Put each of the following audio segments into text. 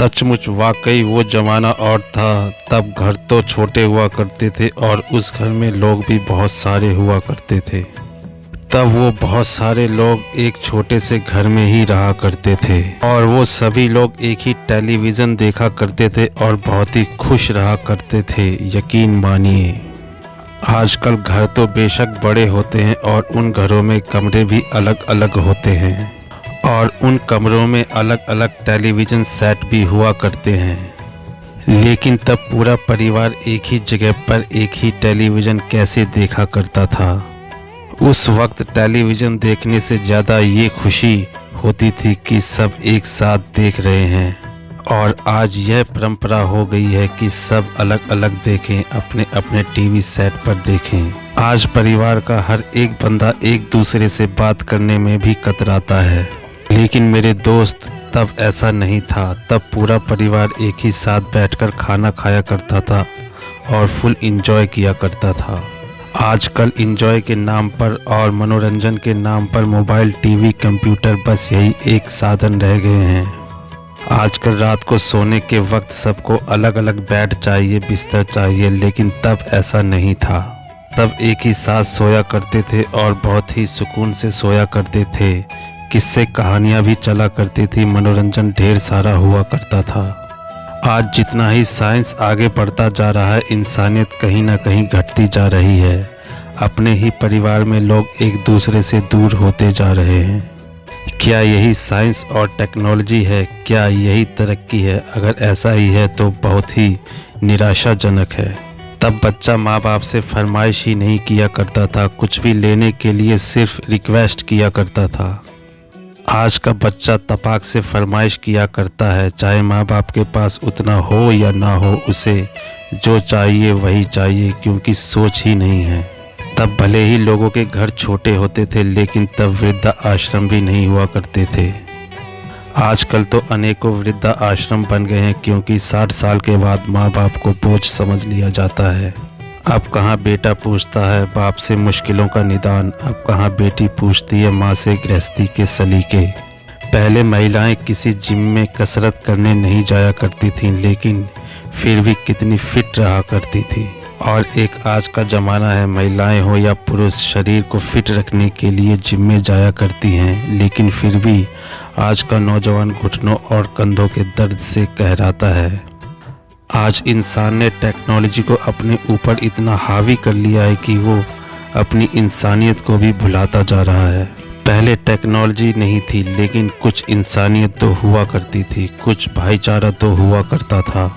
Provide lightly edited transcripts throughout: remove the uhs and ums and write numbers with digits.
सचमुच वाकई वो ज़माना और था। तब घर तो छोटे हुआ करते थे और उस घर में लोग भी बहुत सारे हुआ करते थे। तब वो बहुत सारे लोग एक छोटे से घर में ही रहा करते थे और वो सभी लोग एक ही टेलीविज़न देखा करते थे और बहुत ही खुश रहा करते थे। यकीन मानिए, आजकल घर तो बेशक बड़े होते हैं और उन घरों में कमरे भी अलग अलग होते हैं और उन कमरों में अलग अलग टेलीविज़न सेट भी हुआ करते हैं। लेकिन तब पूरा परिवार एक ही जगह पर एक ही टेलीविज़न कैसे देखा करता था। उस वक्त टेलीविज़न देखने से ज़्यादा ये खुशी होती थी कि सब एक साथ देख रहे हैं। और आज यह परंपरा हो गई है कि सब अलग अलग देखें, अपने अपने टीवी सेट पर देखें। आज परिवार का हर एक बंदा एक दूसरे से बात करने में भी कतराता है। लेकिन मेरे दोस्त, तब ऐसा नहीं था। तब पूरा परिवार एक ही साथ बैठकर खाना खाया करता था और फुल एंजॉय किया करता था। आजकल एंजॉय के नाम पर और मनोरंजन के नाम पर मोबाइल, टीवी, कंप्यूटर बस यही एक साधन रह गए हैं। आजकल रात को सोने के वक्त सबको अलग अलग बेड चाहिए, बिस्तर चाहिए, लेकिन तब ऐसा नहीं था। तब एक ही साथ सोया करते थे और बहुत ही सुकून से सोया करते थे। किस्से कहानियाँ भी चला करती थी, मनोरंजन ढेर सारा हुआ करता था। आज जितना ही साइंस आगे बढ़ता जा रहा है, इंसानियत कहीं ना कहीं घटती जा रही है। अपने ही परिवार में लोग एक दूसरे से दूर होते जा रहे हैं। क्या यही साइंस और टेक्नोलॉजी है? क्या यही तरक्की है? अगर ऐसा ही है तो बहुत ही निराशाजनक है। तब बच्चा माँ बाप से फरमाइश ही नहीं किया करता था, कुछ भी लेने के लिए सिर्फ रिक्वेस्ट किया करता था। आज का बच्चा तपाक से फरमाइश किया करता है, चाहे माँ बाप के पास उतना हो या ना हो, उसे जो चाहिए वही चाहिए, क्योंकि सोच ही नहीं है। तब भले ही लोगों के घर छोटे होते थे, लेकिन तब वृद्धा आश्रम भी नहीं हुआ करते थे। आजकल तो अनेकों वृद्धा आश्रम बन गए हैं, क्योंकि 60 साल के बाद माँ बाप को बोझ समझ लिया जाता है। अब कहाँ बेटा पूछता है बाप से मुश्किलों का निदान, अब कहाँ बेटी पूछती है माँ से गृहस्थी के सलीके। पहले महिलाएं किसी जिम में कसरत करने नहीं जाया करती थीं, लेकिन फिर भी कितनी फिट रहा करती थी। और एक आज का ज़माना है, महिलाएं हो या पुरुष, शरीर को फिट रखने के लिए जिम में जाया करती हैं, लेकिन फिर भी आज का नौजवान घुटनों और कंधों के दर्द से कहराता है। आज इंसान ने टेक्नोलॉजी को अपने ऊपर इतना हावी कर लिया है कि वो अपनी इंसानियत को भी भुलाता जा रहा है। पहले टेक्नोलॉजी नहीं थी, लेकिन कुछ इंसानियत तो हुआ करती थी, कुछ भाईचारा तो हुआ करता था।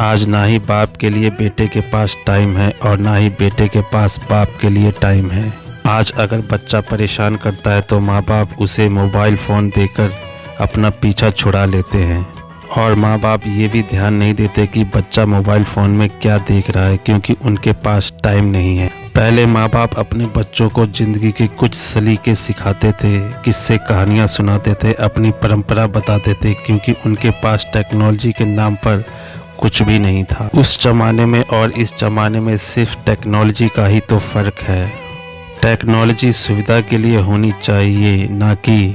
आज ना ही बाप के लिए बेटे के पास टाइम है और ना ही बेटे के पास बाप के लिए टाइम है। आज अगर बच्चा परेशान करता है तो माँ बाप उसे मोबाइल फ़ोन देकर अपना पीछा छुड़ा लेते हैं। और माँ बाप ये भी ध्यान नहीं देते कि बच्चा मोबाइल फ़ोन में क्या देख रहा है, क्योंकि उनके पास टाइम नहीं है। पहले माँ बाप अपने बच्चों को ज़िंदगी के कुछ सलीके सिखाते थे, किस्से कहानियाँ सुनाते थे, अपनी परंपरा बताते थे, क्योंकि उनके पास टेक्नोलॉजी के नाम पर कुछ भी नहीं था। उस ज़माने में और इस ज़माने में सिर्फ टेक्नोलॉजी का ही तो फ़र्क है। टेक्नोलॉजी सुविधा के लिए होनी चाहिए, ना कि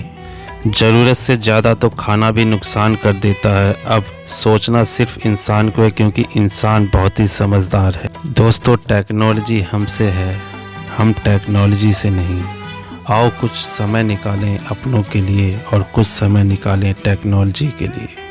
ज़रूरत से ज़्यादा तो खाना भी नुकसान कर देता है। अब सोचना सिर्फ इंसान को है, क्योंकि इंसान बहुत ही समझदार है। दोस्तों, टेक्नोलॉजी हमसे है, हम टेक्नोलॉजी से नहीं। आओ कुछ समय निकालें अपनों के लिए और कुछ समय निकालें टेक्नोलॉजी के लिए।